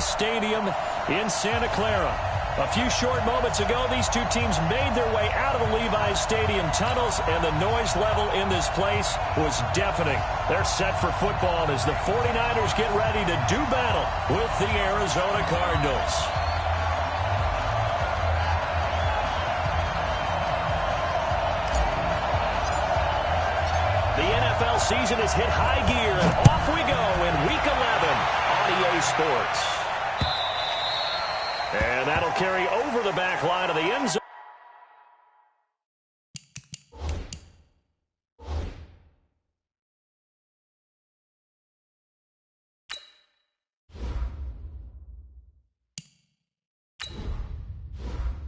Levi's Stadium in Santa Clara. A few short moments ago, these two teams made their way out of the Levi's Stadium tunnels, and the noise level in this place was deafening. They're set for football as the 49ers get ready to do battle with the Arizona Cardinals. The NFL season has hit high gear, and off we go in Week 11 on EA Sports. And that'll carry over the back line of the end zone.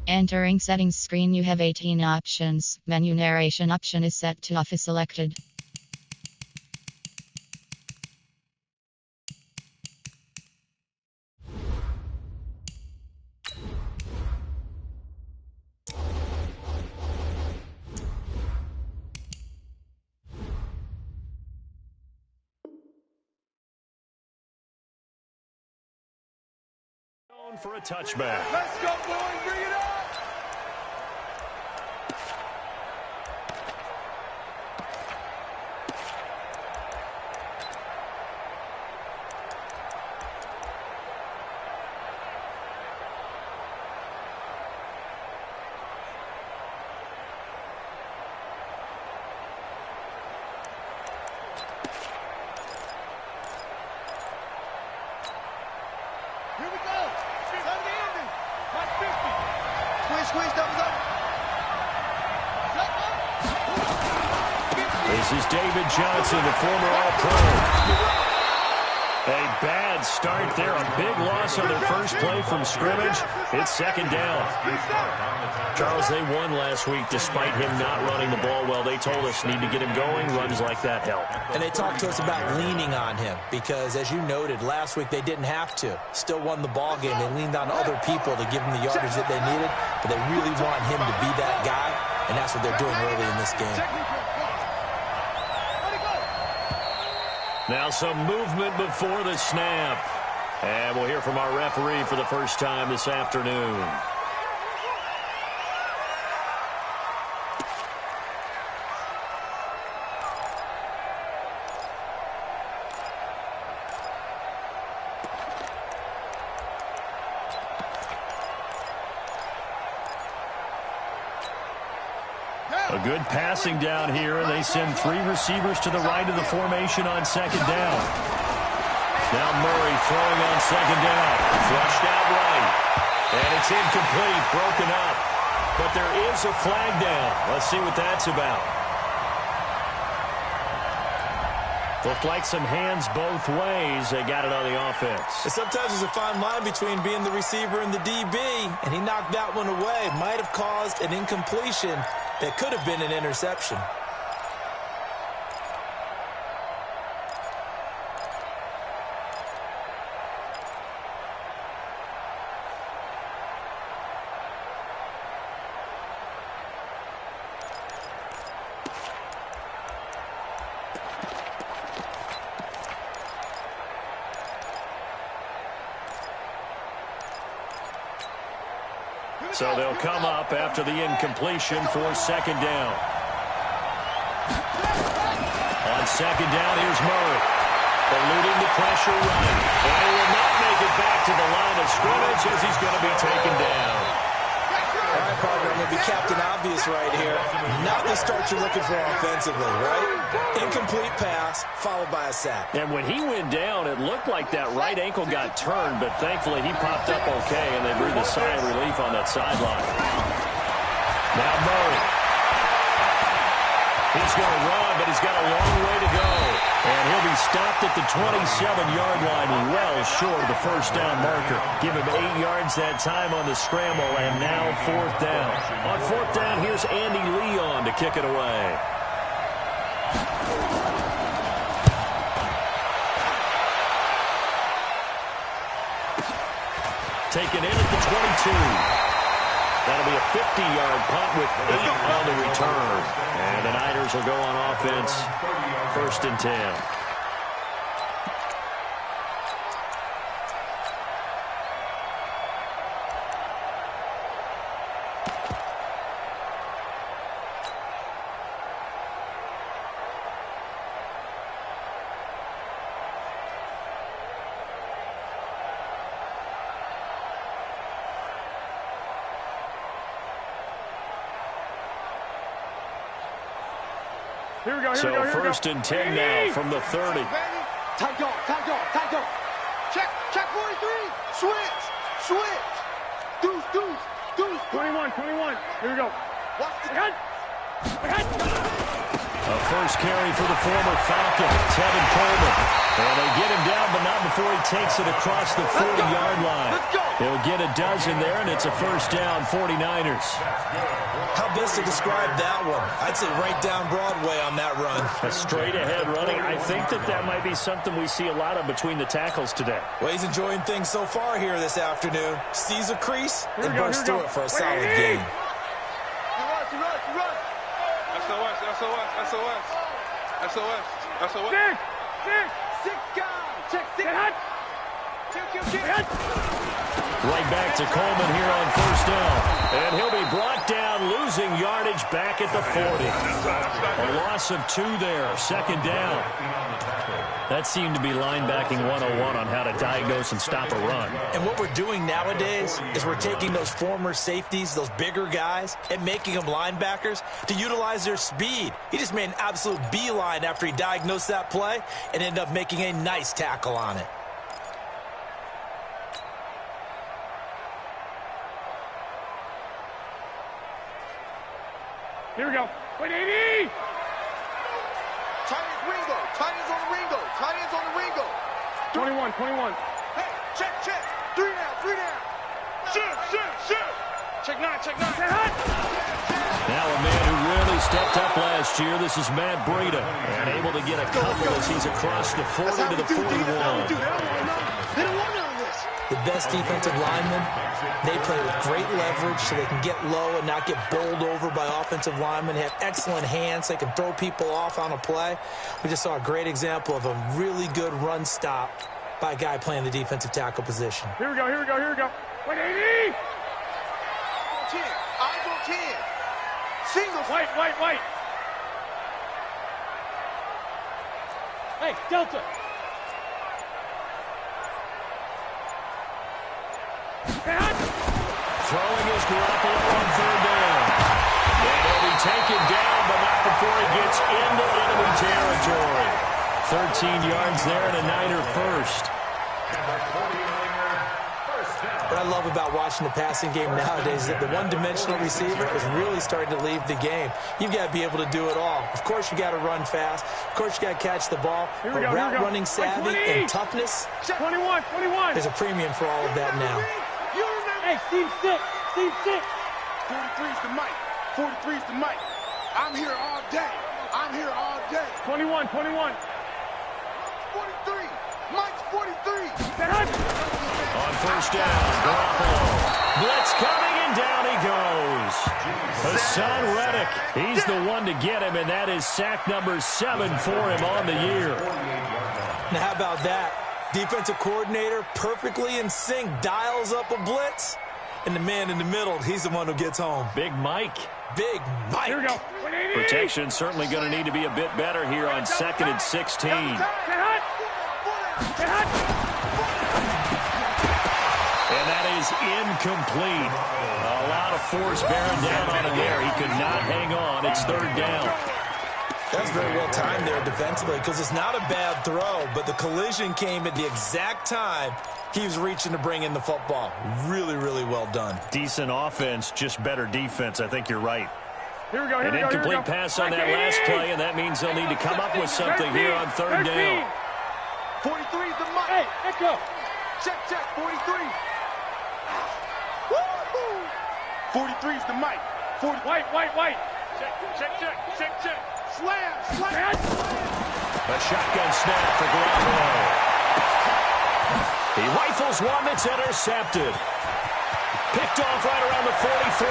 Entering settings screen, you have 18 options. Menu narration option is set to off is selected. For a touchback. Let's go, boys. Bring it up. Here we go. Squeeze, doubles up. This is David Johnson, the former All-Pro. A bad start there. A big loss on their first play from scrimmage. It's second down. Charles, they won last week despite him not running the ball well. They told us need to get him going. Runs like that help. And they talked to us about leaning on him because, as you noted, last week they didn't have to. Still won the ball game. They leaned on other people to give them the yardage that they needed, but they really want him to be that guy, and that's what they're doing early in this game. Now some movement before the snap. And we'll hear from our referee for the first time this afternoon. A good passing down here, and they send three receivers to the right of the formation on second down. Now Murray throwing on second down. Flushed out right. And it's incomplete, broken up. But there is a flag down. Let's see what that's about. Looked like some hands both ways. They got it on the offense. And sometimes there's a fine line between being the receiver and the DB, and he knocked that one away. Might have caused an incompletion that could have been an interception. So they'll come up after the incompletion for second down. On second down, here's Murray. Eluding the pressure right. And he will not make it back to the line of scrimmage as he's going to be taken down. All right, partner, I'm going to be Captain Obvious right here. Not the start you're looking for offensively, right? Incomplete pass, followed by a sack. And when he went down, it looked like that right ankle got turned, but thankfully he popped up okay, and they breathed a sigh of relief on that sideline. Now Murray. He's going to run, but he's got a long way to go. And he'll be stopped at the 27-yard line, well short of the first down marker. Give him 8 yards that time on the scramble, and now fourth down. On fourth down, here's Andy Leon to kick it away. Taken in at the 22. That'll be a 50-yard punt with 8 on the return. And the Niners will go on offense, 1st and 10. Here we go. So first and 10 now from the 30. Tight dog. Check 43. Switch. Deuce. 21. Here we go. Watch the gun. A first carry for the former Falcon, Tevin Coleman. And they get him down, but not before he takes it across the 40-yard line. He'll get a dozen there, and it's a first down, 49ers. How best to describe that one? I'd say right down Broadway on that run. A straight-ahead running. I think that might be something we see a lot of between the tackles today. Well, he's enjoying things so far here this afternoon. Sees a crease and bursts through it for a solid gain. You run. SOS. Six guys. Check six. Check. Right back to Coleman here on first down. And he'll be brought down, losing yardage back at the 40. A loss of 2 there, second down. That seemed to be linebacking 101 on how to diagnose and stop a run. And what we're doing nowadays is we're taking those former safeties, those bigger guys, and making them linebackers to utilize their speed. He just made an absolute beeline after he diagnosed that play and ended up making a nice tackle on it. Here we go. 180. Tight ends on the Ringo. 21. Hey, check. 3 down. Shoot. Check 9. Now a man who really stepped up last year. This is Matt Breida. And able to get a couple as he's across the 40 to the 41. They don't want none of this. The best defensive linemen, they play with great leverage so they can get low and not get bowled over by offensive linemen. They have excellent hands. They can throw people off on a play. We just saw a great example of a really good run stop by a guy playing the defensive tackle position. Here we go. 180. Eyes on 10. Single. White. Hey, Delta. Throwing his Garoppolo on third down. And he'll be taken down, but not before he gets into enemy territory. 13 yards there and a Niner first. What I love about watching the passing game nowadays is that the one-dimensional receiver is really starting to leave the game. You've got to be able to do it all. Of course, you got to run fast. Of course, you got to catch the ball. But route running savvy and toughness, 21. there's a premium for all of that now. Hey, Steve 6. 43's the mic. 43's the mic. I'm here all day. 21. 43. Mike's 43. On first down, Garoppolo. Blitz coming, and down he goes. Hassan Reddick, he's the one to get him, and that is sack number 7 for him on the year. Now, how about that? Defensive coordinator perfectly in sync, dials up a blitz, and the man in the middle, he's the one who gets home. Big Mike. Here we go. Protection certainly going to need to be a bit better here on 2nd and 16. And that is incomplete. A lot of force bearing down on him there. He could not hang on. It's third down. That's very well timed there defensively because it's not a bad throw, but the collision came at the exact time he was reaching to bring in the football. Really, really well done. Decent offense, just better defense. I think you're right. Here we go. An incomplete pass on that last play, and that means they'll need to come up with something here on third down. 43's the mic. Hey, echo. Check. 43. Woo-hoo. 43's the mic. White. Check. Slam. A shotgun snap for Garoppolo. He rifles one that's intercepted. Picked off right around the 43.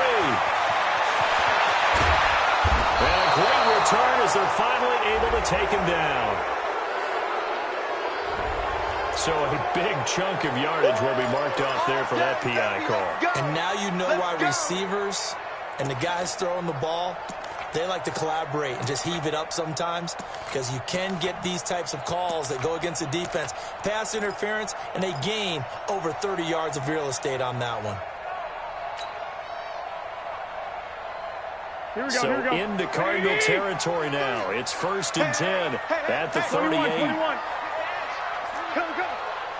And a great return as they're finally able to take him down. So a big chunk of yardage will be marked off there for that PI call. And now you know why receivers and the guys throwing the ball, they like to collaborate and just heave it up sometimes because you can get these types of calls that go against the defense. Pass interference, and they gain over 30 yards of real estate on that one. So into Cardinal territory now. It's 1st and 10 at the 38. 21.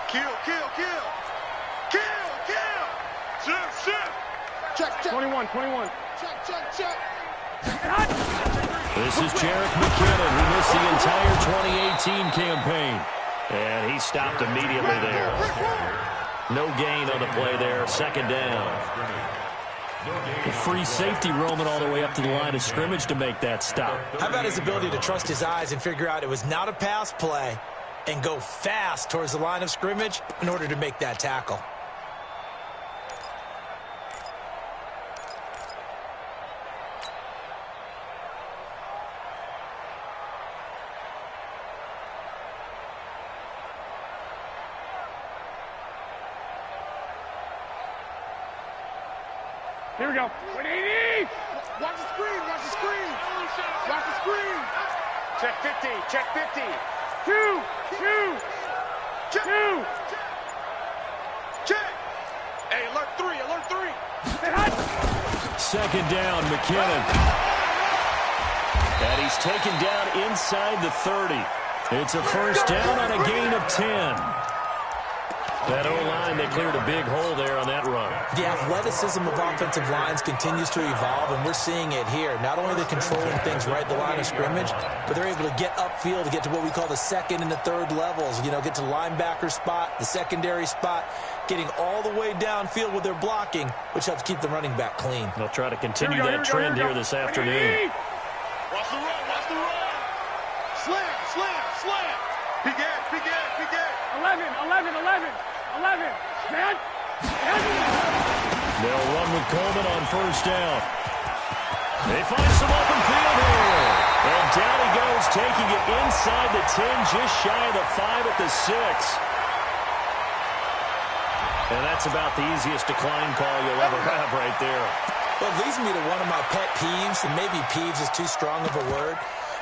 Kill. Check. 21. Check. This is Jerick McKinnon, who missed the entire 2018 campaign. And he stopped immediately there. No gain on the play there. 2nd down. The free safety roaming all the way up to the line of scrimmage to make that stop. How about his ability to trust his eyes and figure out it was not a pass play and go fast towards the line of scrimmage in order to make that tackle. Here we go. 180. Watch the screen. Check 50. 2. Check. Hey, alert 3. 2nd down, McKinnon. And he's taken down inside the 30. It's a 1st down on a gain of 10. That O-line, they cleared a big hole there on that run. The athleticism of offensive lines continues to evolve, and we're seeing it here. Not only are they controlling things right at the line of scrimmage, but they're able to get upfield to get to what we call the 2nd and the 3rd levels. Get to linebacker spot, the secondary spot, getting all the way downfield with their blocking, which helps keep the running back clean. They'll try to continue that trend here this afternoon. Watch the run. Slam. Big ass. 11. Man. They'll run with Coleman on 1st down. They find some open field here. And down he goes, taking it inside the 10, just shy of the 5 at the 6. And that's about the easiest decline call you'll ever have right there. Well, it leads me to one of my pet peeves, and maybe peeves is too strong of a word,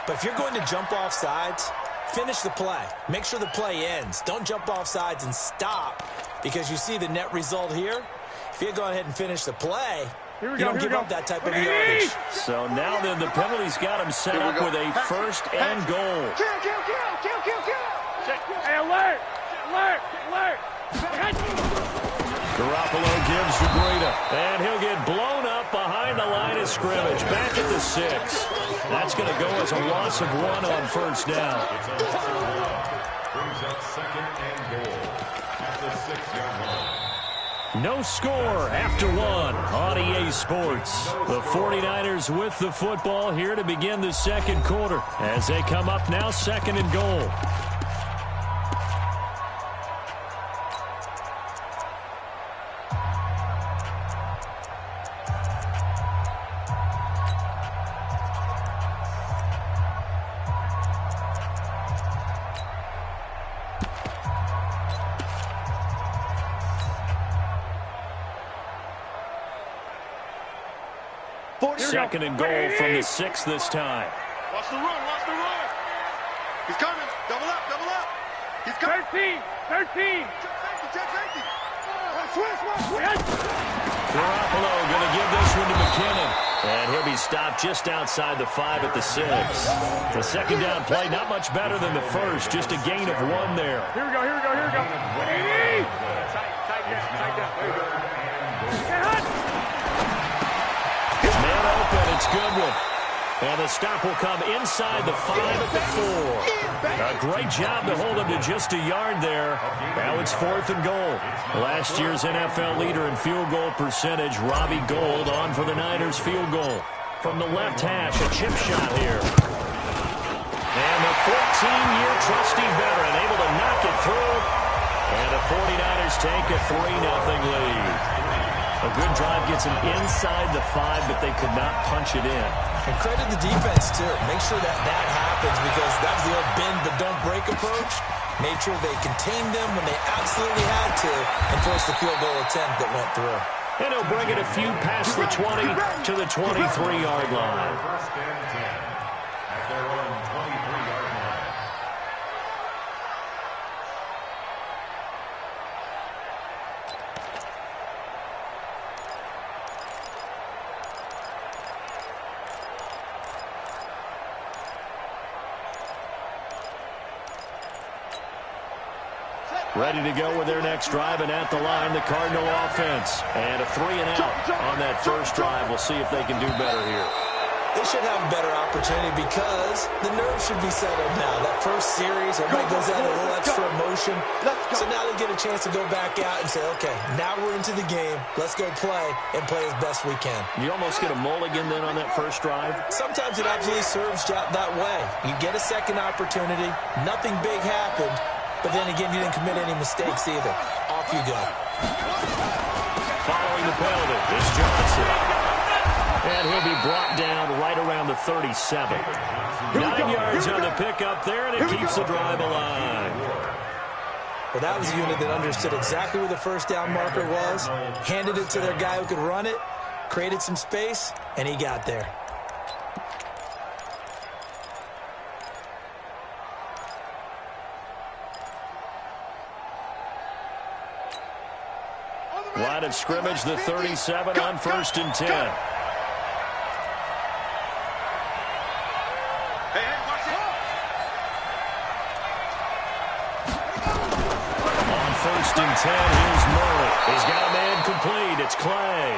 but if you're going to jump off sides, finish the play. Make sure the play ends. Don't jump off sides and stop, because you see the net result here. If you go ahead and finish the play, you don't give up that type of yardage. So now then, the penalty's got him set up with a 1st and goal. Kill. Hey, alert. Garoppolo gives to Greta, and he'll get blown up behind the line of scrimmage. Back at the 6. That's going to go as a loss of 1 on 1st down. Brings up 2nd and goal at the 6-yard line. No score after 1 on EA Sports. The 49ers with the football here to begin the 2nd quarter as they come up now 2nd and goal. Second and goal from the 6 this time. Watch the run. He's coming. Double up. He's coming. 13. Check safety. Garoppolo going to give this one to McKinnon. And he'll be stopped just outside the 5 at the 6. The 2nd down play, not much better than the 1st. Just a gain of 1 there. Here we go. 180. Tight down. There you go. Man open, it's Goodwin. And the stop will come inside the 5 at the 4. A great job to hold him to just a yard there. Now it's 4th and goal. Last year's NFL leader in field goal percentage, Robbie Gould, on for the Niners field goal. From the left hash, a chip shot here. And the 14-year trusty veteran able to knock it through. And the 49ers take a 3-0 lead. A good drive gets them inside the 5, but they could not punch it in. And credit the defense, too. Make sure that happens, because that was the old bend but don't break approach. Made sure they contained them when they absolutely had to and forced the field goal attempt that went through. And he'll bring it a few past the 20 to the 23-yard line. First and 10 at their own 23-yard line. Ready to go with their next drive, and at the line, the Cardinal offense. And a 3-and-out on that first drive. We'll see if they can do better here. They should have a better opportunity because the nerves should be settled now. That first series, everybody goes out a little extra emotion. So now they get a chance to go back out and say, okay, now we're into the game. Let's go play and play as best we can. You almost get a mulligan then on that first drive? Sometimes it absolutely serves you out that way. You get a second opportunity. Nothing big happened. But then again, you didn't commit any mistakes either. Off you go. Following the penalty, it's Johnson. And he'll be brought down right around the 37. 9 yards on the pickup there, and it keeps the drive alive. Well, that was a unit that understood exactly where the first down marker was, handed it to their guy who could run it, created some space, and he got there. Line of scrimmage, the 37 on 1st and 10. And 10, here's Murray. He's got a man complete. It's Clay.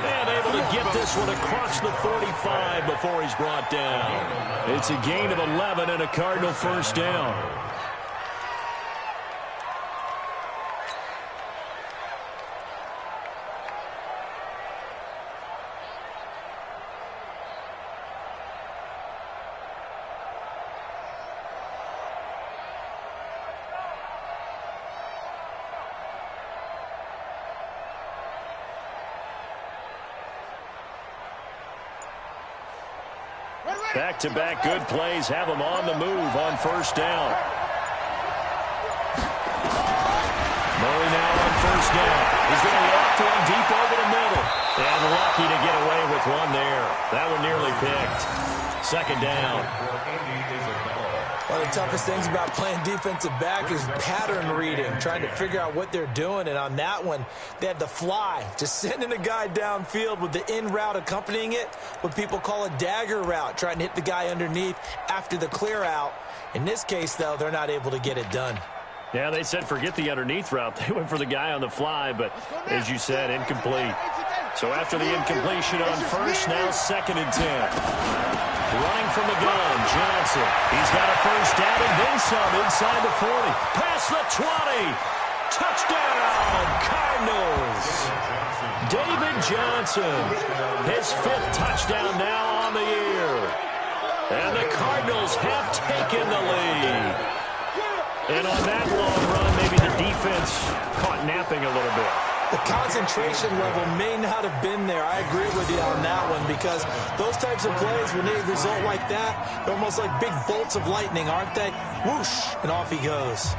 And able to get this one across the 45 before he's brought down. It's a gain of 11 and a Cardinal first down. Back-to-back good plays have them on the move on first down. Murray now on first down. He's going to loft one deep over the middle. And lucky to get away with one there. That one nearly picked. Second down. One of the toughest things about playing defensive back is pattern reading, trying to figure out what they're doing. And on that one, they had the fly, just sending a guy downfield with the in route accompanying it, what people call a dagger route, trying to hit the guy underneath after the clear out. In this case, though, they're not able to get it done. Yeah, they said forget the underneath route. They went for the guy on the fly, but as you said, incomplete. So after the incompletion on first, now 2nd and 10. Running from the gun, Johnson. He's got a first down and then some inside the 40. Past the 20. Touchdown, Cardinals. David Johnson, his 5th touchdown now on the year. And the Cardinals have taken the lead. And on that long run, maybe the defense caught napping a little bit. The concentration level may not have been there. I agree with you on that one because those types of plays, when they result like that, they're almost like big bolts of lightning, aren't they? Whoosh, and off he goes.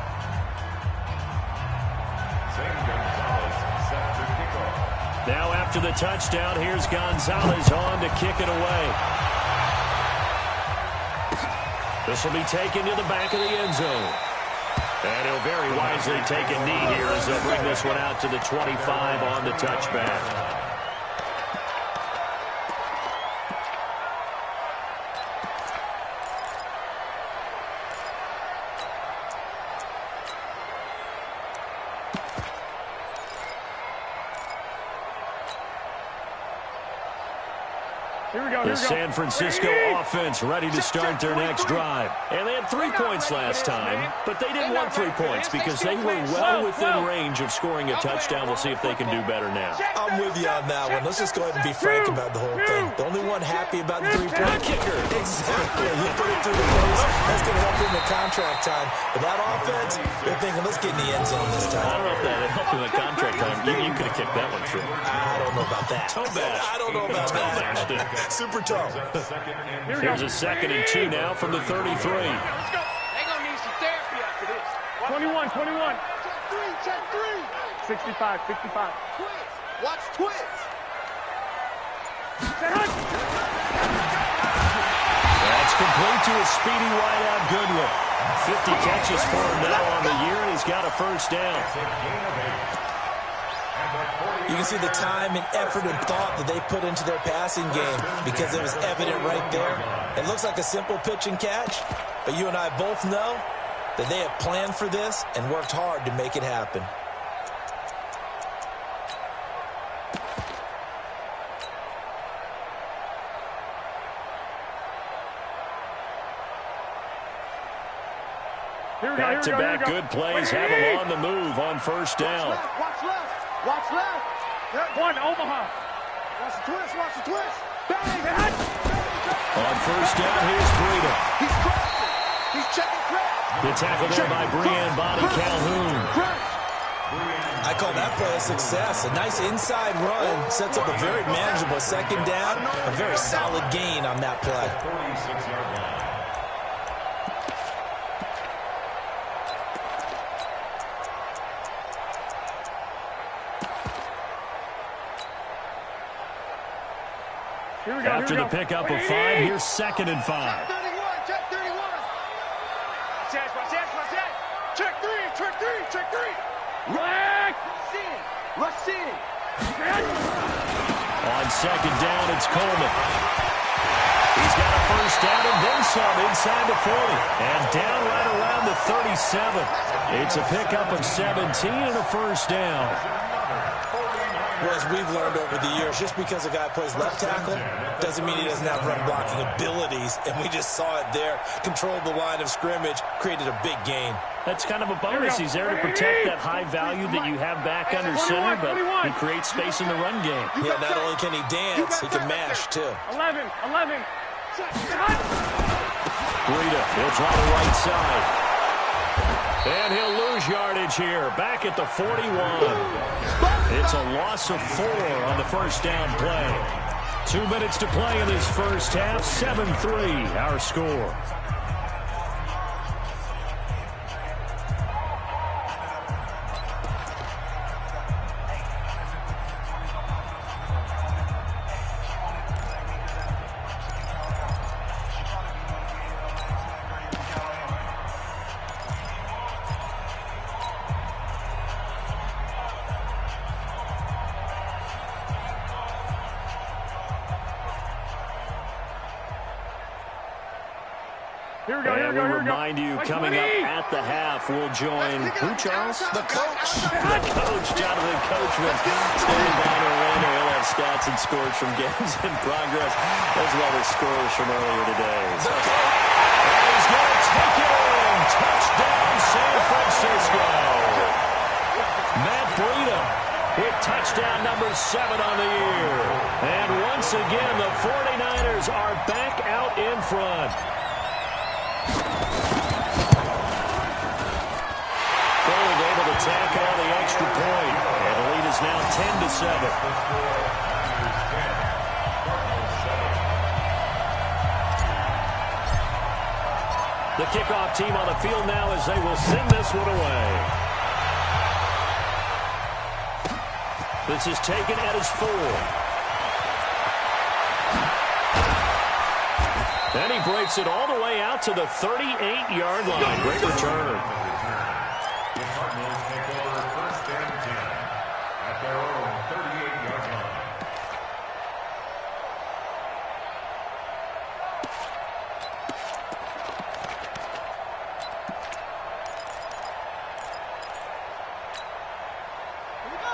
Now after the touchdown, here's Gonzalez on to kick it away. This will be taken to the back of the end zone. And he'll very wisely take a knee here as they'll bring this one out to the 25 on the touchback. The San Francisco offense ready to start their next drive. And they had 3 points last time, but they didn't want 3 points because they were well within range of scoring a touchdown. We'll see if they can do better now. I'm with you on that one. Let's just go ahead and be frank about the whole thing. The only one happy about the 3-point kicker. Exactly. You put it through the face. That's going to help in the contract time. But that offense, they're thinking, let's get in the end zone this time. I don't know if that helped in the contract time. You could have kicked that one through. I don't know about that. Toe bash. I don't know about that. Super toe. Here's a 2nd and 2 now from the 33. Let's go. They're going to need some therapy after this. 21. Check three. 65. Twist. Watch twist. That's complete to a speedy wideout Goodwin. 50 catches for him now on the year, and he's got a first down. You can see the time and effort and thought that they put into their passing game because it was evident right there. It looks like a simple pitch and catch, but you and I both know that they have planned for this and worked hard to make it happen. Back-to-back good plays have them on the move on first down. Watch left. Watch left. One, Omaha. Watch the twist. Watch the twist. Bang. On first down, here's Breida. He's crashing. He's checking crash. The tackle there by Breanne Body Calhoun. I call that play a success. A nice inside run sets up a very manageable second down. A very solid gain on that play. 46-yard line. After the pickup of 5, here's 2nd and 5. Check 31. Check 3. Check 3. Rush in. On 2nd down, it's Coleman. He's got a first down and then some inside the 40. And down right around the 37. It's a pickup of 17 and a first down. Well, as we've learned over the years, just because a guy plays left tackle doesn't mean he doesn't have run-blocking abilities, and we just saw it there. Controlled the line of scrimmage, created a big gain. That's kind of a bonus. He's there to protect that high value that you have back under center, but he creates space in the run game. Yeah, not only can he dance, he can mash, too. 11. Breida, he'll try the right side. And he'll lose yardage here, back at the 41. It's a loss of 4 on the first down play. 2 minutes to play in this first half, 7-3 our score. Remind you, coming up at the half, we'll join who, Charles? The coach. The coach, Jonathan Coachman, standing by in Orlando. He'll have stats and scores from games in progress, as well as scores from earlier today. And he's going to take it in. Touchdown, San Francisco. Matt Breida with touchdown number 7 on the year. And once again, the 49ers are back out in front. Tackle on the extra point, and the lead is now 10-7. The kickoff team on the field now as they will send this one away. This is taken at his 4. And he breaks it all the way out to the 38-yard line. Great return.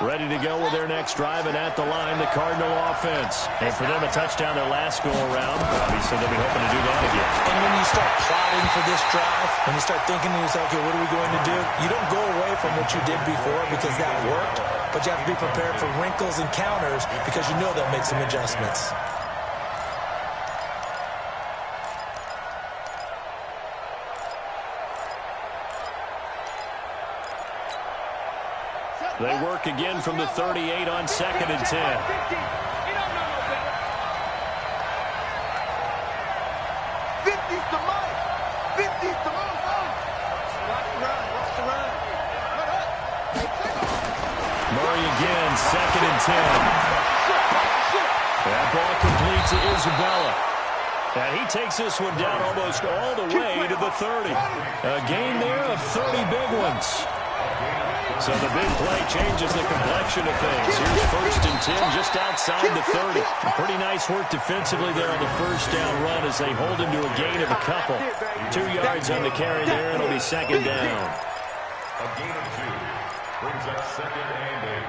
Ready to go with their next drive, and at the line, the Cardinal offense. And for them, a touchdown their last go-around. Obviously, they'll be hoping to do that again. And when you start plotting for this drive, when you start thinking to yourself, okay, what are we going to do? You don't go away from what you did before because that worked, but you have to be prepared for wrinkles and counters because you know they'll make some adjustments. They work again from the 38 on 2nd and 10. 50's the mark. 50's the mark. Watch the run. Murray again, 2nd and 10. That ball complete to Isabella. And he takes this one down almost all the way to the 30. A gain there of 30 big ones. So the big play changes the complexion of things. Here's 1st and 10 just outside the 30. Pretty nice work defensively there on the first down run as they hold him to a gain of a couple. 2 yards on the carry there, and it'll be 2nd down. A gain of 2 brings up 2nd and 8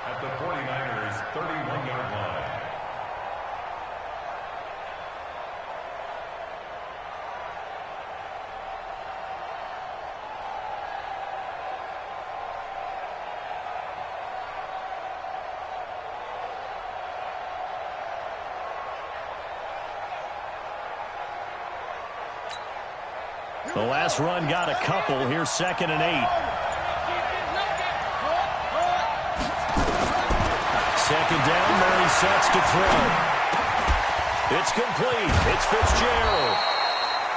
at the 49ers' 31-yard line. The last run got a couple. Here's 2nd and 8. 2nd down. Murray sets to throw. It's complete. It's Fitzgerald.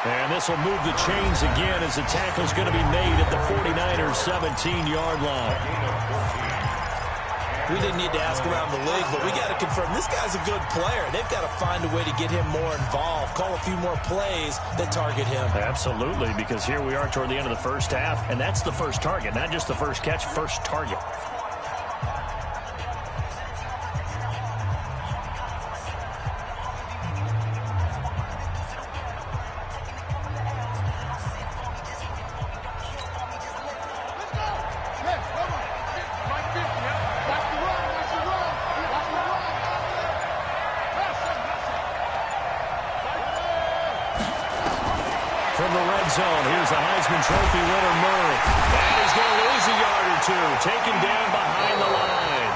And this will move the chains again as the tackle's going to be made at the 49ers' 17-yard line. We didn't need to ask around the league, but we got to confirm this guy's a good player. They've got to find a way to get him more involved, call a few more plays that target him. Absolutely, because here we are toward the end of the first half, and that's the first target, not just the first catch, first target. From the red zone, here's the Heisman Trophy winner, Murray. And he's going to lose a yard or two, taken down behind the line.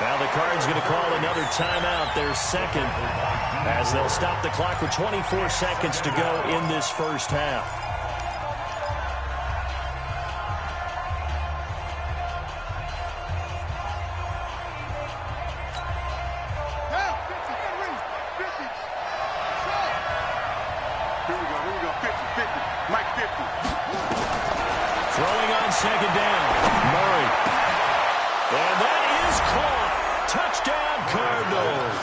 Now the Cards going to call another timeout, their 2nd, as they'll stop the clock with 24 seconds to go in this first half. Throwing on 2nd down, Murray. And that is caught. Touchdown, Cardinals.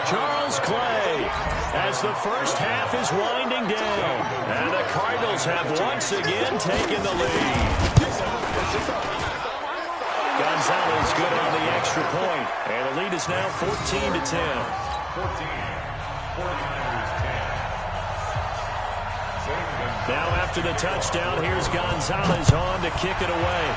Charles Clay, as the first half is winding down. And the Cardinals have once again taken the lead. Gonzalez good on the extra point. And the lead is now 14-10. 49ers 10. Now after the touchdown, here's Gonzalez on to kick it away.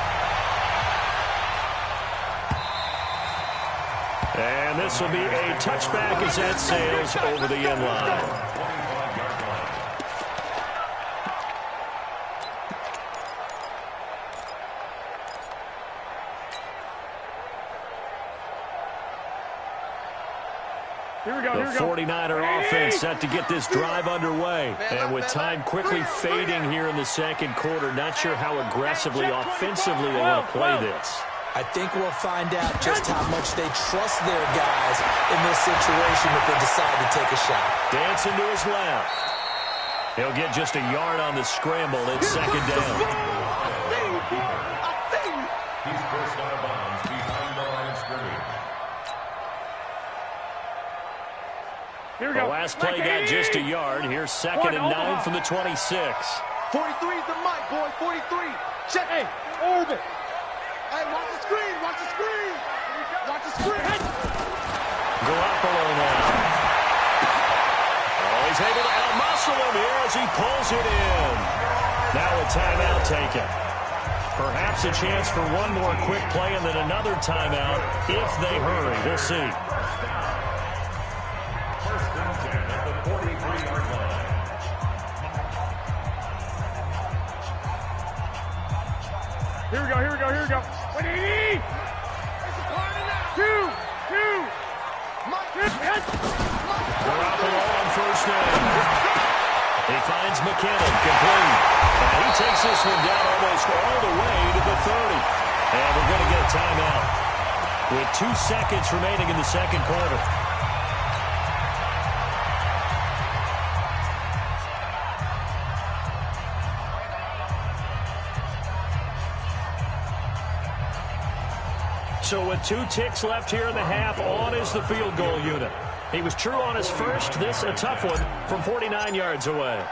And this will be a touchback as that sails over the end line. The 49er offense set to get this drive underway. And with time quickly fading here in the second quarter, not sure how aggressively, offensively they want to play this. I think we'll find out just how much they trust their guys in this situation if they decide to take a shot. Dancing to his left. He'll get just a yard on the scramble. It's 2nd down. He's first out of bounds behind the line of scrimmage. Here we go. The last play got just a yard. Here's 2nd and 9 from the 26. 43 is the mic, boy. 43. Check. Hey, orbit. Hey, watch the screen. Watch the screen. Watch the screen. Garoppolo now. Oh, he's able to outmuscle him here as he pulls it in. Now a timeout taken. Perhaps a chance for one more quick play and then another timeout if they hurry. We'll see. First and 10 at the 43-yard line. Here we go. Here we go. Here we go. What do you need? Two. Garoppolo on first down. He finds McKinnon, complete. And he takes this one down almost all the way to the 30. And we're going to get a timeout with 2 seconds remaining in the second quarter. So with 2 ticks left here in the half, on is the field goal unit. He was true on his first. This a tough one from 49 yards away.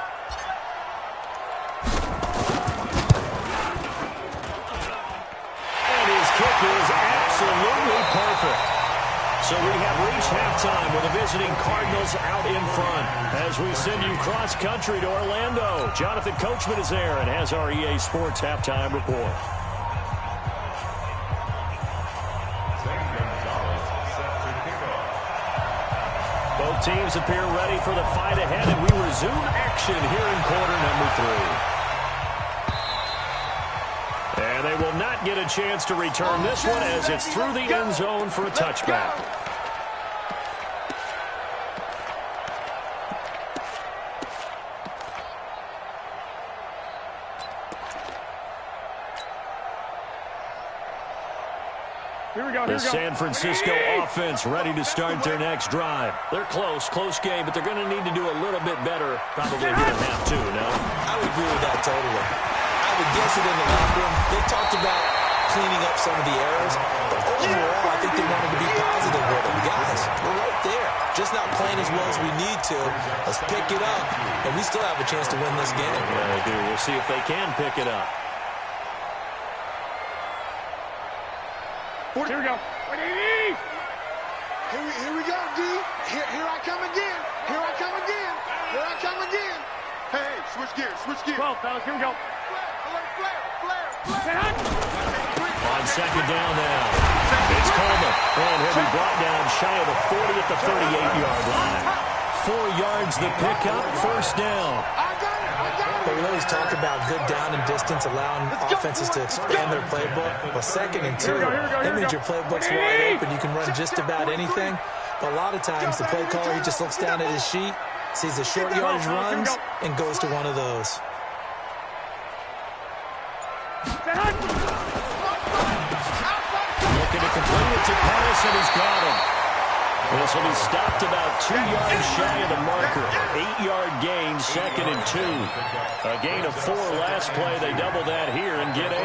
halftime with the visiting Cardinals out in front. As we send you cross-country to Orlando, Jonathan Coachman is there and has our EA Sports halftime report. Both teams appear ready for the fight ahead, and we resume action here in quarter number 3. And they will not get a chance to return this one as it's through the end zone for a touchback. The San Francisco offense ready to start their next drive. They're close game, but they're going to need to do a little bit better probably here in half 2, no? I would agree with that totally. I would guess it in the locker room. They talked about cleaning up some of the errors, but overall, I think they wanted to be positive with them. Guys, we're right there. Just not playing as well as we need to. Let's pick it up, and we still have a chance to win this game. Yeah, they do. We'll see if they can pick it up. Here we go. Here we go, D. Here I come again. Here I come again. Here I come again. Hey, switch gears. 12, fellas. Here we go. Flare. On second down now. It's Coleman. And he'll be brought down shy of the 40 at the 38-yard line. 4 yards the pickup, first down. But we always talk about good down and distance, allowing offenses to expand their playbook. Well, 2nd and 2, that means your playbook's wide open. You can run just about anything. But a lot of times, the play caller, he just looks down at his sheet, sees the short yardage runs, and goes to one of those. Looking to complete it to Paris, and he's got him. This will be stopped about 2 yards shy of the marker. 8-yard gain, 2nd and 2. A gain of 4 last play. They double that here and get 8.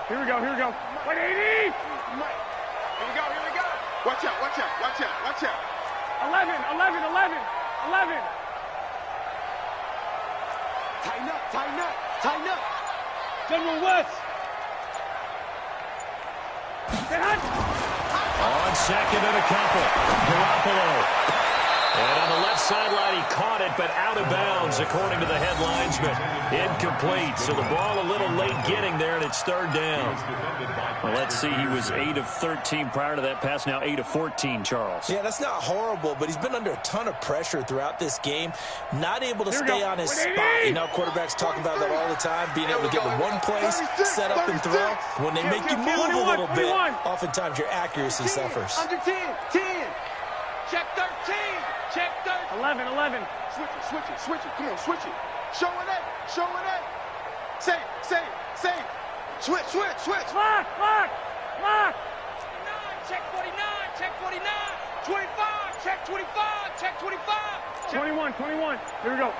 Here we go. 180. Here we go. Watch out. 11. Tighten up. General West. On second and a couple. Garoppolo. And on the left sideline, he caught it, but out of bounds, according to the head linesman. Incomplete, so the ball a little late getting there, and it's 3rd down. Well, let's see, he was 8 of 13 prior to that pass, now 8 of 14, Charles. Yeah, that's not horrible, but he's been under a ton of pressure throughout this game, not able to stay on his spot. You know, quarterbacks talk about that all the time, being able to get to one place, set up and throw. When they make you move a little bit, oftentimes your accuracy suffers. Under 10. Check 13. 11. Switch it. Come on, switch it. Show it up. Say. Switch. Lock. Check 49. 25. Check 25. 21. Here we go.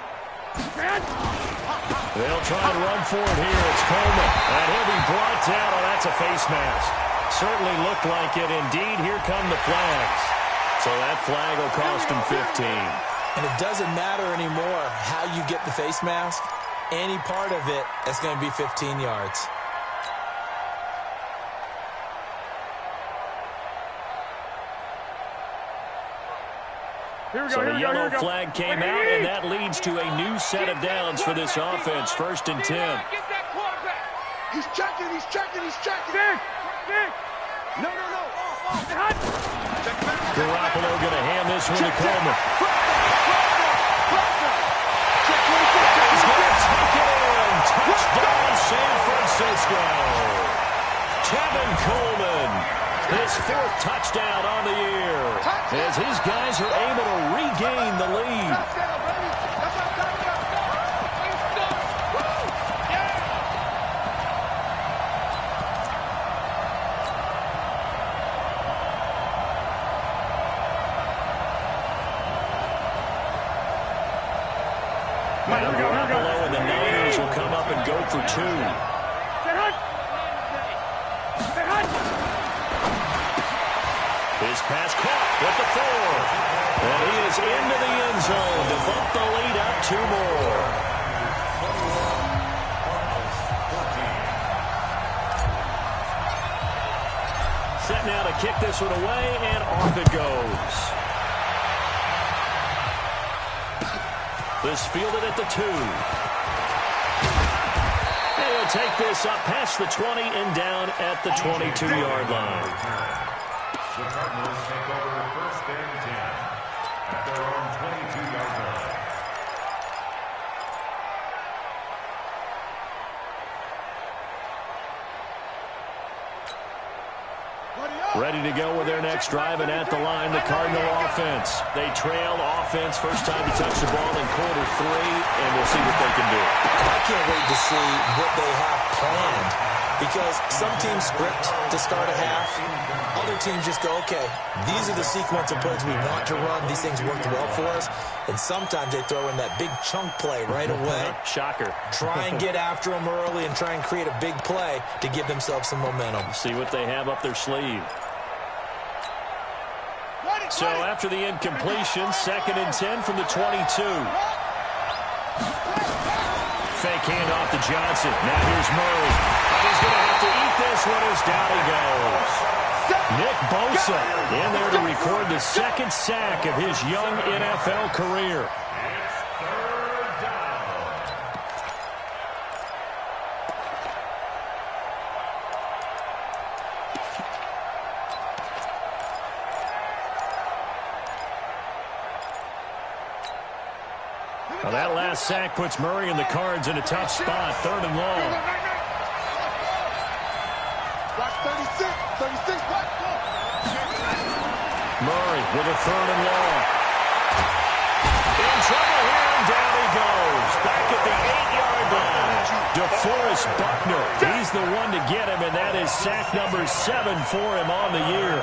They'll try and run for it here. It's Coleman. And he'll be brought down. Oh, that's a face mask. Certainly looked like it. Indeed, here come the flags. So that flag will cost him 15. And it doesn't matter anymore how you get the face mask. Any part of it, it's going to be 15 yards. So the yellow flag came out, and that leads to a new set of downs for this offense. 1st and 10. He's checking. No. Garoppolo going to hand this one to Coleman. He's going to take it in. Touchdown, San Francisco. Kevin Coleman, his 4th touchdown on the year, as his guys are able to regain the lead. Garoppolo and the Niners will come up and go for 2. This pass caught with the 4. And he is into the end zone to bump the lead up 2 more. Set now to kick this one away, and off it goes. This fielded at the 2. They will take this up past the 20 and down at the 22-yard line. The Cardinals take over 1st and 10 at their own 22-yard line. Ready to go with their next drive, and at the line, the Cardinal offense. They trail offense, first time to touch the ball in quarter 3, and we'll see what they can do. I can't wait to see what they have planned, because some teams script to start a half. Other teams just go, okay, these are the sequence of plays we want to run. These things worked well for us. And sometimes they throw in that big chunk play right away. Shocker. Try and get after them early and try and create a big play to give themselves some momentum. See what they have up their sleeve. So after the incompletion, 2nd and 10 from the 22. Fake handoff to Johnson. Now here's Murray. And he's going to have to eat this one as down he goes. Nick Bosa in there to record the 2nd sack of his young NFL career. Well, that last sack puts Murray and the Cards in a tough spot, 3rd and long. Watch 36, 36, watch. Murray with a 3rd and long. In trouble here, and down he goes. Back at the 8-yard line. DeForest Buckner, he's the one to get him, and that is sack number 7 for him on the year.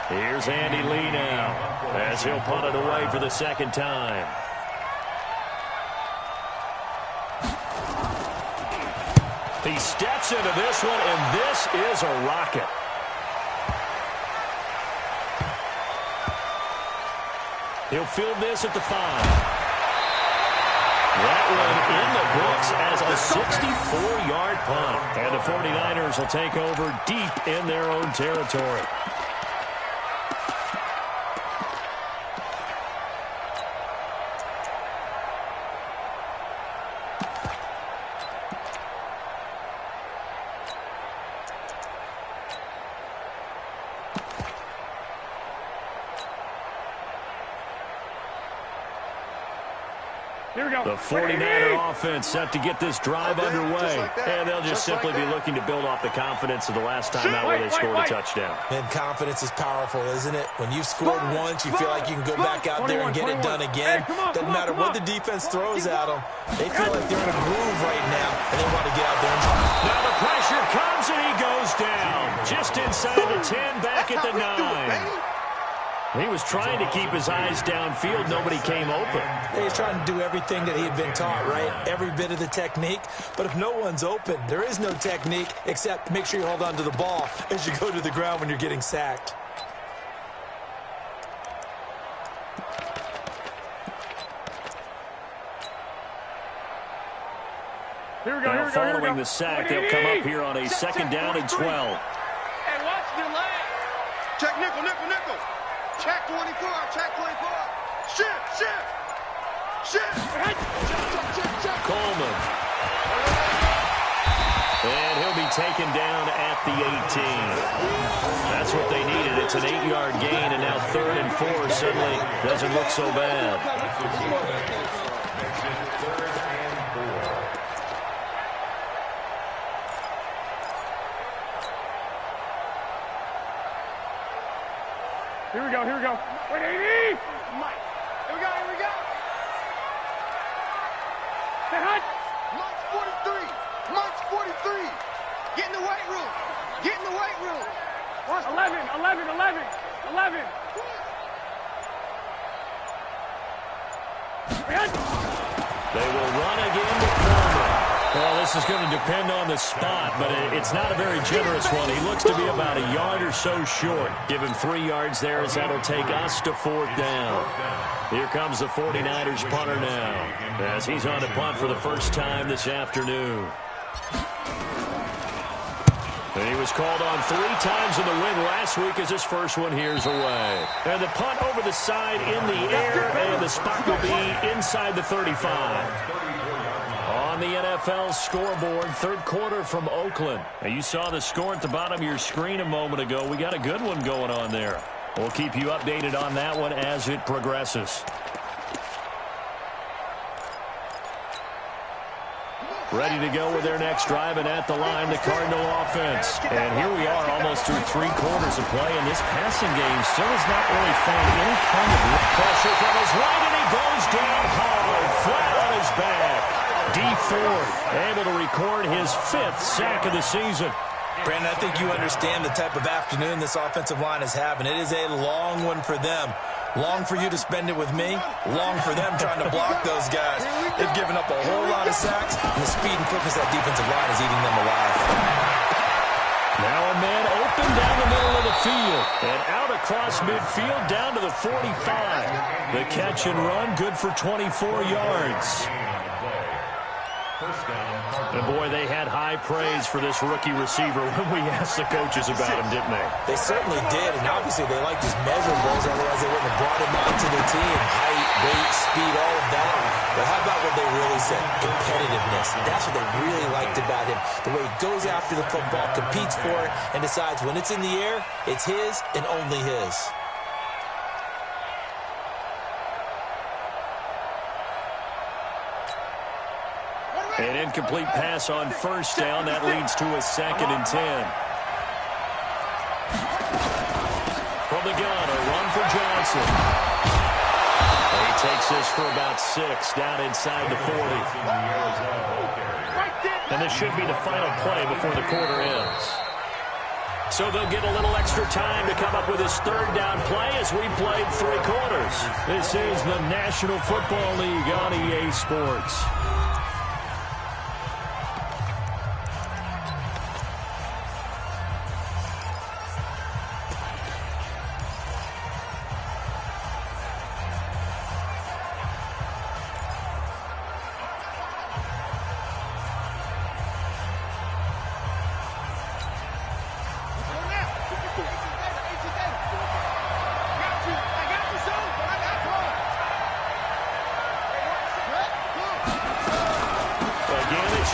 Here's Andy Lee now, as he'll punt it away for the 2nd time. He steps into this one, and this is a rocket. He'll field this at the 5. That one in the books as a 64-yard punt. And the 49ers will take over deep in their own territory. The 49er offense set to get this drive underway. And they'll just simply be looking to build off the confidence of the last time out where they scored a touchdown. And confidence is powerful, isn't it? When you've scored once, you feel like you can go back out there and get it done again. Doesn't matter what the defense throws at them. They feel like they're in a groove right now, and they want to get out there and try. Now the pressure comes, and he goes down. Just inside the 10, back at the 9. He was trying to keep his eyes downfield. Nobody came open. He's trying to do everything that he had been taught, right? Every bit of the technique. But if no one's open, there is no technique except make sure you hold on to the ball as you go to the ground when you're getting sacked. Now following the sack, they'll come up here on a 2nd down and 12. Hey, watch the line. Check nickel, nickel, nickel. Check 24, check 24. Shift. Check. Coleman. And he'll be taken down at the 18. That's what they needed. It's an 8-yard gain, and now 3rd and 4 suddenly doesn't look so bad. Here we go. Wait, 80! Mike. Here we go. Say hut. Mike's 43. Get in the weight room. Watch 11. They will run again to Coleman. Well, this is going to depend on the spot, but it's not a very generous one. He looks to be about a yard or so short. Give him 3 yards there as that'll take us to 4th down. Here comes the 49ers punter now as he's on to punt for the first time this afternoon. And he was called on 3 times in the win last week as his first one here's away. And the punt over the side in the air, and the spot will be inside the 35. On the NFL scoreboard, 3rd quarter from Oakland. Now, you saw the score at the bottom of your screen a moment ago. We got a good one going on there. We'll keep you updated on that one as it progresses. Ready to go with their next drive, and at the line, the Cardinal offense. And here we are almost through 3 quarters of play, and this passing game still has not really found any kind of pressure from his right, and he goes down hard, flat on his back. D. Ford able to record his 5th sack of the season. Brandon, I think you understand the type of afternoon this offensive line is having. It is a long one for them. Long for you to spend it with me. Long for them trying to block those guys. They've given up a whole lot of sacks, and the speed and quickness of that defensive line is eating them alive. Now a man open down the middle of the field and out across midfield down to the 45. The catch and run good for 24 yards. And boy, they had high praise for this rookie receiver when we asked the coaches about him, didn't they? They certainly did, and obviously they liked his measurables, otherwise they wouldn't have brought him onto the team. Height, weight, speed, all of that. But how about what they really said? Competitiveness. That's what they really liked about him. The way he goes after the football, competes for it, and decides when it's in the air, it's his and only his. An incomplete pass on 1st down. That leads to a 2nd and 10. From the gun, a run for Johnson. And he takes this for about 6 down inside the 40. And this should be the final play before the quarter ends. So they'll get a little extra time to come up with his 3rd down play as we played 3 quarters. This is the National Football League on EA Sports.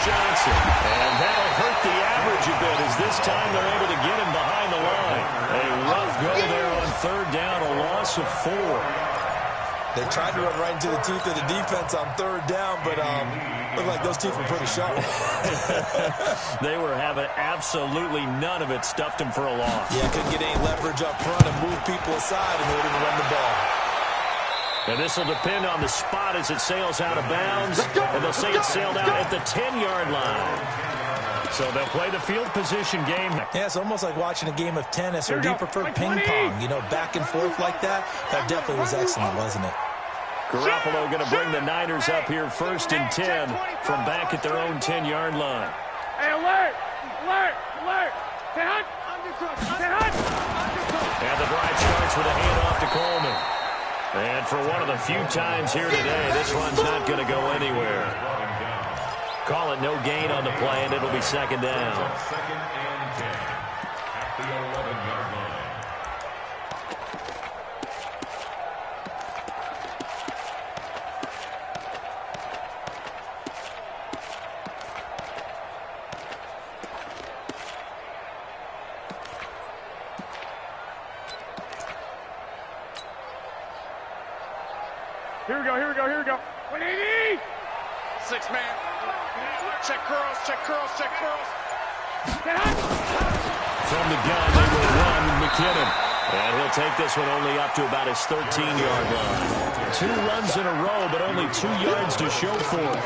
Johnson. And that'll hurt the average a bit as this time they're able to get him behind the line. A rough go there on 3rd down, a loss of 4. They tried to run right into the teeth of the defense on 3rd down, but looked like those teeth were pretty sharp. They were having absolutely none of it, stuffed him for a loss. Yeah, couldn't get any leverage up front and move people aside in order to run the ball. And this will depend on the spot as it sails out of bounds. And they'll say it sailed out at the 10-yard line. So they'll play the field position game. Yeah, it's almost like watching a game of tennis, or do you prefer ping pong? You know, back and forth like that? That definitely was excellent, wasn't it? Garoppolo going to bring the Niners up here 1st and 10 from back at their own 10-yard line. Hey, alert! Alert! Alert! Stay hot! Stay hot! And the drive starts with a handoff to Coleman. And for one of the few times here today, this run's not going to go anywhere. Call it no gain on the play, and it'll be 2nd down. 2nd and 10 at the 11-yard line. Here we go, here we go, here we go. 180! 6 man. Check curls, check curls, check curls. From the gun, they will run McKinnon. And he'll take this one only up to about his 13-yard line. 2 runs in a row, but only 2 yards to show for it.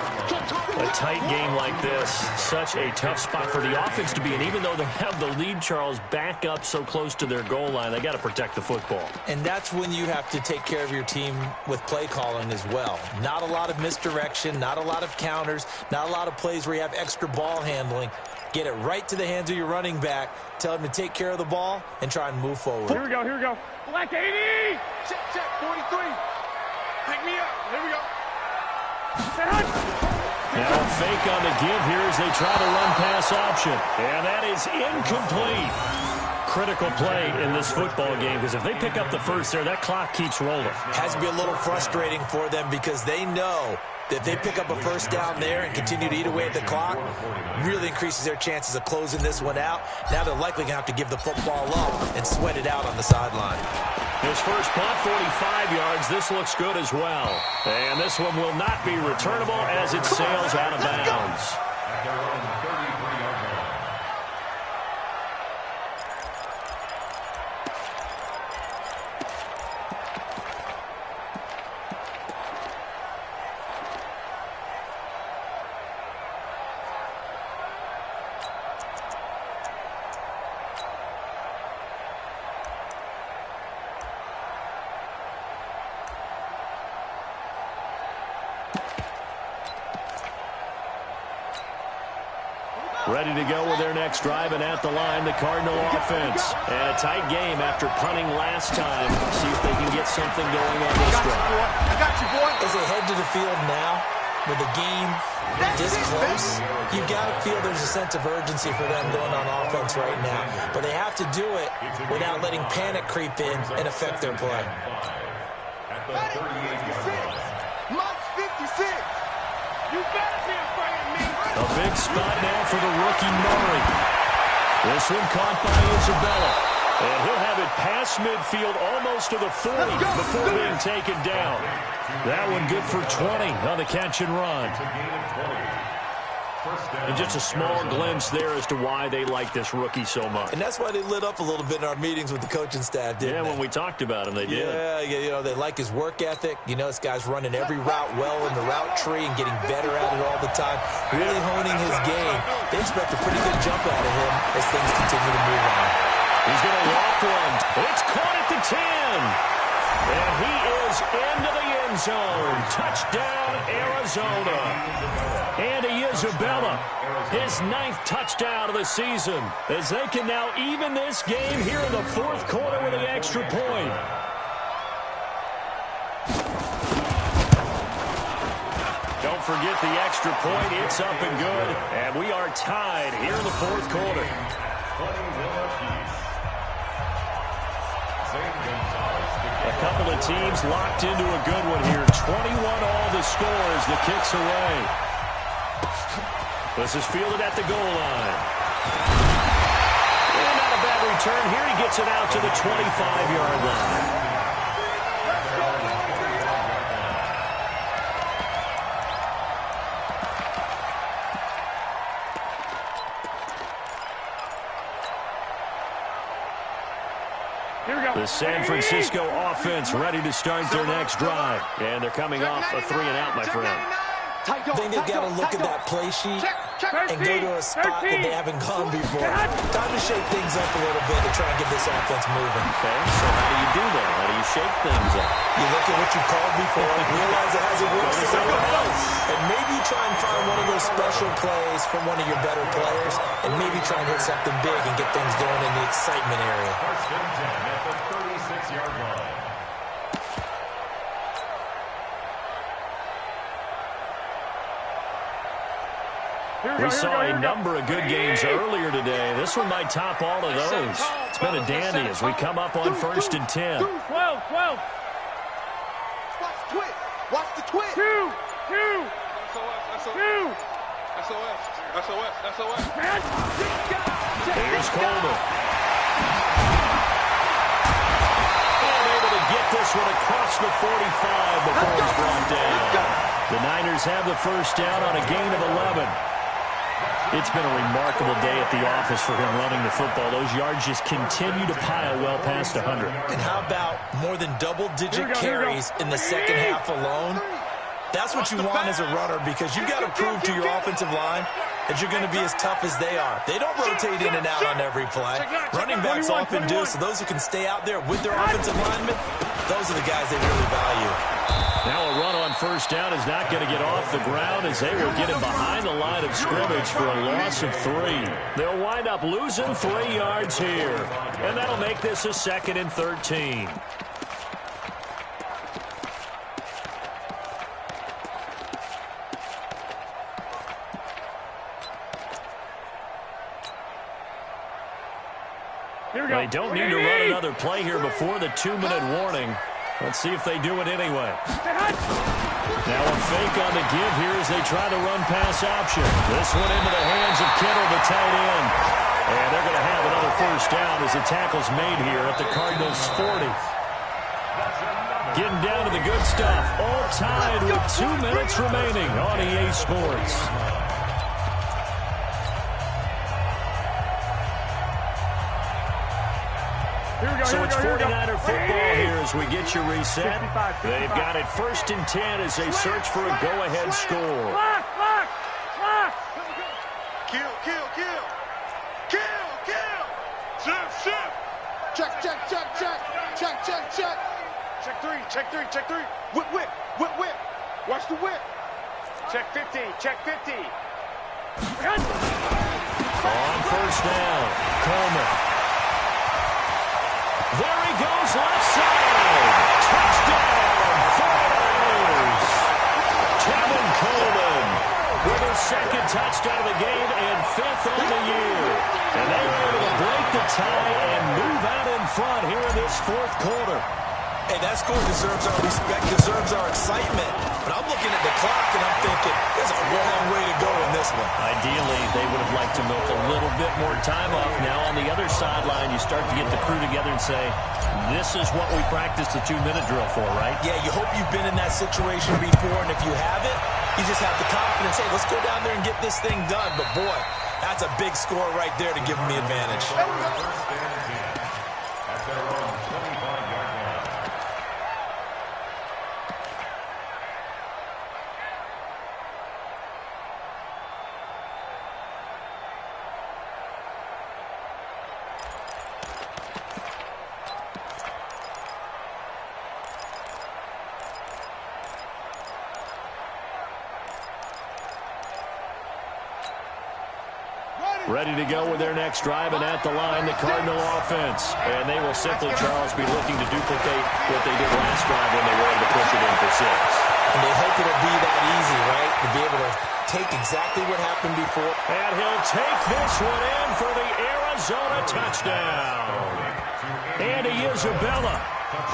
A tight game like this, such a tough spot for the offense to be in. Even though they have the lead, Charles, back up so close to their goal line, they got to protect the football. And that's when you have to take care of your team with play calling as well. Not a lot of misdirection, not a lot of counters, not a lot of plays where you have extra ball handling. Get it right to the hands of your running back. Tell him to take care of the ball and try and move forward. Here we go, here we go. Black 80! Check, 43. Pick me up. Here we go. Now a fake on the give here as they try to run pass option. And that is incomplete. Critical play in this football game because if they pick up the first there, that clock keeps rolling. Has to be a little frustrating for them because they know that if they pick up a first down there and continue to eat away at the clock, really increases their chances of closing this one out. Now they're likely going to have to give the football up and sweat it out on the sideline. His first punt, 45 yards. This looks good as well. And this one will not be returnable as it sails out of bounds. Ready to go with their next drive, and at the line, the Cardinal offense. And a tight game after punting last time. See if they can get something going on this drive. I got you, boy. As they head to the field now, with the game this close, you've got to feel there's a sense of urgency for them going on offense right now. But they have to do it without letting panic creep in and affect their play. At the 38-yard line. March 56. You better be afraid of me. A big spot now for the rookie Murray. This one caught by Isabella. And he'll have it past midfield almost to the 40 before being taken down. That one good for 20 on the catch and run. And just a small glimpse there as to why they like this rookie so much. And that's why they lit up a little bit in our meetings with the coaching staff, didn't they? When we talked about him, they did. Yeah, you know, they like his work ethic. You know, this guy's running every route well in the route tree and getting better at it all the time, really honing his game. They expect a pretty good jump out of him as things continue to move on. He's going to walk one. It's caught at the 10. And he is into the end zone. Touchdown, Arizona. Andy Isabella, his 9th touchdown of the season, as they can now even this game here in the 4th quarter with an extra point. Don't forget the extra point. It's up and good. And we are tied here in the 4th quarter. A couple of teams locked into a good one here. 21 all the scores. The kick's away. This is fielded at the goal line. And not a bad return here. He gets it out to the 25-yard line. The San Francisco offense ready to start their next drive. And they're coming off a 3-and-out, my friend. I think they've got to look at that play sheet and go to a spot that they haven't gone before. Time to shake things up a little bit to try and get this offense moving. Okay, so how do you do that? How do you shake things up? You look at what you called before, realize it hasn't worked for someone else, and maybe try and find one of those special plays from one of your better players, and maybe try and hit something big and get things going in the excitement area. First and 10 at the 36-yard line. We saw a number of good games earlier today. This one might top all of those. It's been a dandy as we come up on 1st and 10. 12. Watch the twist. Watch the twist. Two. SOS. Here's Coleman. And able to get this one across the 45 before it's brought down. The Niners have the first down on a gain of 11. It's been a remarkable day at the office for him running the football. Those yards just continue to pile well past 100. And how about more than double-digit carries in the second half alone? That's what you want as a runner, because you've got to prove to your offensive line that you're going to be as tough as they are. They don't rotate in and out on every play. Running backs often do, so those who can stay out there with their offensive linemen, those are the guys they really value. Now a run on first down is not going to get off the ground, as they will get him behind the line of scrimmage for a loss of 3. They'll wind up losing 3 yards here, and that'll make this a 2nd and 13. They don't need to run another play here before the 2-minute warning. Let's see if they do it anyway. Now a fake on the give here as they try the run-pass option. This one into the hands of Kittle, the tight end. And they're going to have another first down as the tackle's made here at the Cardinals' 40. Getting down to the good stuff. All tied with 2 minutes remaining on EA Sports. So it's 49er football here as we get you reset. They've got it 1st and 10 as they search for a go-ahead score. Kill. Shift. Check. Check 3. Whip. Watch the whip. Check 50. On first down, Coleman. There he goes, left side. Touchdown, 49ers. Tevin Coleman with his 2nd touchdown of the game and 5th on the year. And they were able to break the tie and move out in front here in this 4th quarter. Hey, that score deserves our respect, deserves our excitement. But I'm looking at the clock and I'm thinking, there's a long way to go in this one. Ideally, they would have liked to milk a little bit more time off. Now on the other sideline, you start to get the crew together and say, this is what we practiced the 2-minute drill for, right? Yeah, you hope you've been in that situation before, and if you haven't, you just have the confidence, hey, let's go down there and get this thing done. But boy, that's a big score right there to give them the advantage. Ready to go with their next drive, and at the line, the Cardinal offense. And they will simply, Charles, be looking to duplicate what they did last drive when they were able to push it in for 6. And they hope it'll be that easy, right? To be able to take exactly what happened before. And he'll take this one in for the Arizona touchdown. Andy Isabella,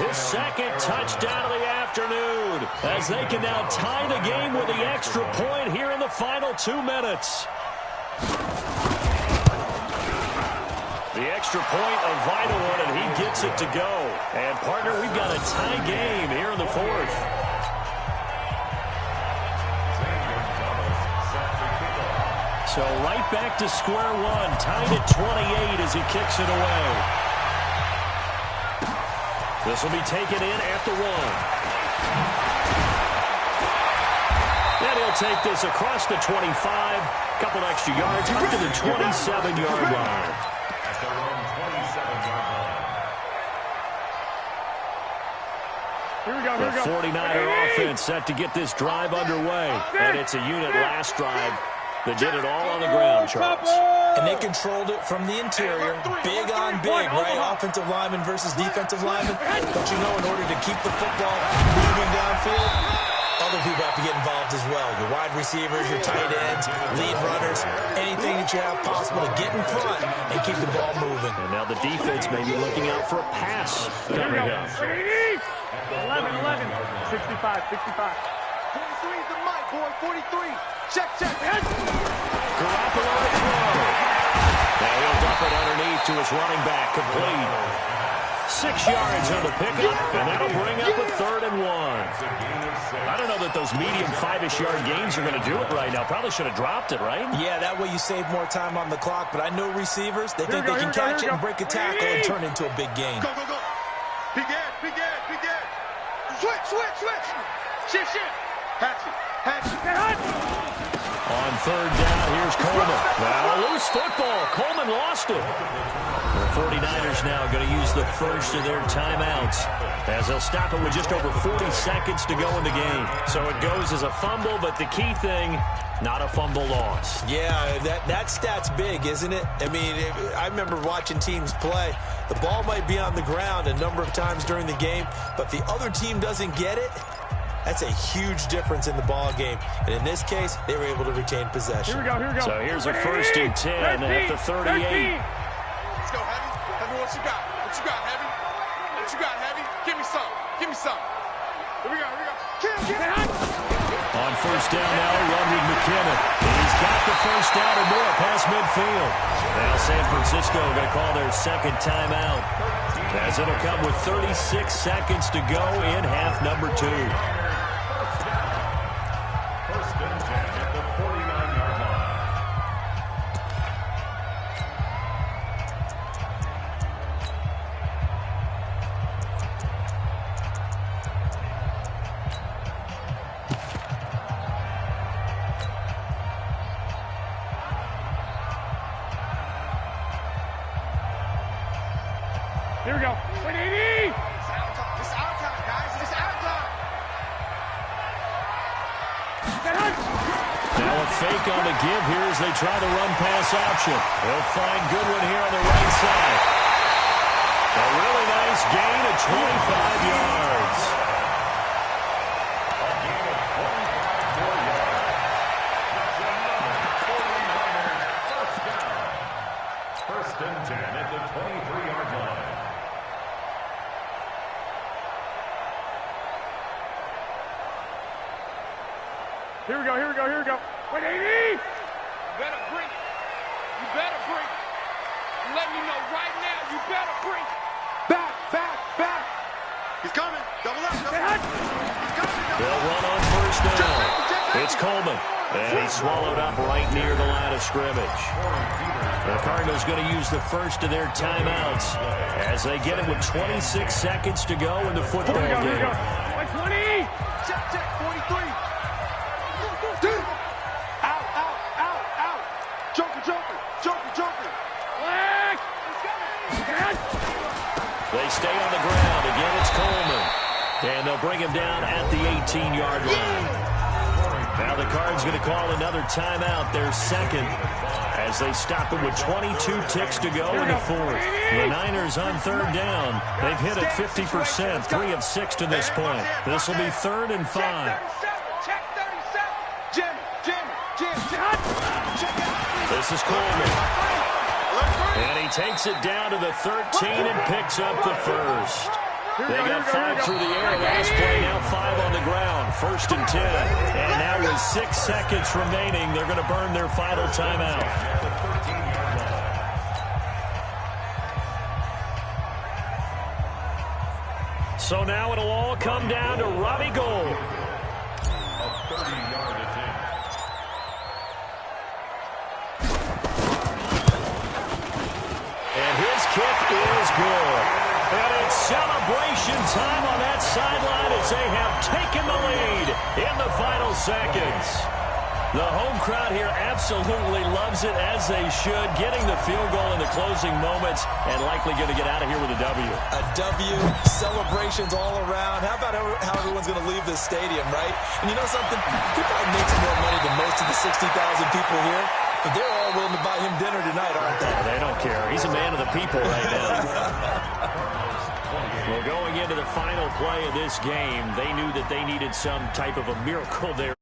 his 2nd touchdown of the afternoon, as they can now tie the game with the extra point here in the final 2 minutes. The extra point, a vital one, and he gets it to go. And, partner, we've got a tie game here in the 4th. So right back to square one, tied at 28 as he kicks it away. This will be taken in at the 1. And he'll take this across the 25, couple extra yards up to the 27-yard line. The 49er offense set to get this drive underway. And it's a unit last drive that did it all on the ground, Charles. And they controlled it from the interior. Big on big, right? Offensive lineman versus defensive lineman. But you know, in order to keep the football moving downfield, other people have to get involved as well. Your wide receivers, your tight ends, lead runners, anything that you have possible to get in front and keep the ball moving. And now the defense may be looking out for a pass coming up. 11, 65. 43 is the mic, boy, 43. Check. Garoppolo to throw. Now he'll dump it underneath to his running back, complete. 6 yards on the pickup, and that'll bring up a 3rd and 1. I don't know that those medium 5-ish yard gains are going to do it right now. Probably should have dropped it, right? Yeah, that way you save more time on the clock, but I know receivers, they think they can catch it and break a tackle and turn it into a big gain. Go. Big head. Switch. Shift. On third down, here's Coleman. Well, loose football. Coleman lost it. The 49ers now going to use the first of their timeouts as they'll stop it with just over 40 seconds to go in the game. So it goes as a fumble, but the key thing, not a fumble loss. Yeah, that stat's big, isn't it? I mean, I remember watching teams play. The ball might be on the ground a number of times during the game, but if the other team doesn't get it, that's a huge difference in the ball game. And in this case, they were able to retain possession. Here we go. So here's a 1st and 10 at the 38. Let's go, Heavy. Heavy, what you got? What you got, Heavy? What you got, Heavy? Give me some. Give me some. Here we go. On first down now, run with McKinnon. He's got the first down or more past midfield. Now San Francisco going to call their second timeout, as it'll come with 36 seconds to go in half number 2. First and 10 at the 49-yard line. Here we go. 180. It's our time, guys. It's our time. Now a fake on the give here as they try the run pass option. They'll find Goodwin here on the right side. A really nice gain of 25 yards. A gain of 25 more yards. That's another 49ers first down. First and 10 at the 23-yard line. Here we go. 180. You better bring it. You better bring it. Let me know right now. You better bring it. Back. He's coming. Double up. He's coming. They'll run on first down. It's Coleman. And he's swallowed up right near the line of scrimmage. The Cardinals going to use the first of their timeouts as they get it with 26 seconds to go in the football game. Here we go. 120. Check. 43. Out. Joker. Black. They stay on the ground. Again, it's Coleman. And they'll bring him down at the 18-yard line. Now the Cards going to call another timeout, their second, as they stop it with 22 ticks to go in the fourth. The Niners on third down. They've hit it 50%, 3 of 6 to this point. This will be 3rd and 5. This is Coleman. And he takes it down to the 13 and picks up the first. They got 5 through the air last play, now 5 on the ground. 1st and 10. And now with 6 seconds remaining, they're going to burn their final timeout. So now it'll all come down to Robbie Gould. A 30-yard attempt. And his kick is good. And it's celebration time on that sideline as they have taken the lead in the final seconds. The home crowd here absolutely loves it, as they should, getting the field goal in the closing moments and likely going to get out of here with a W. A W, celebrations all around. How about how everyone's going to leave this stadium, right? And you know something? He probably makes more money than most of the 60,000 people here, but they're all willing to buy him dinner tonight, aren't they? They don't care. He's a man of the people right now. Well, going into the final play of this game, they knew that they needed some type of a miracle there.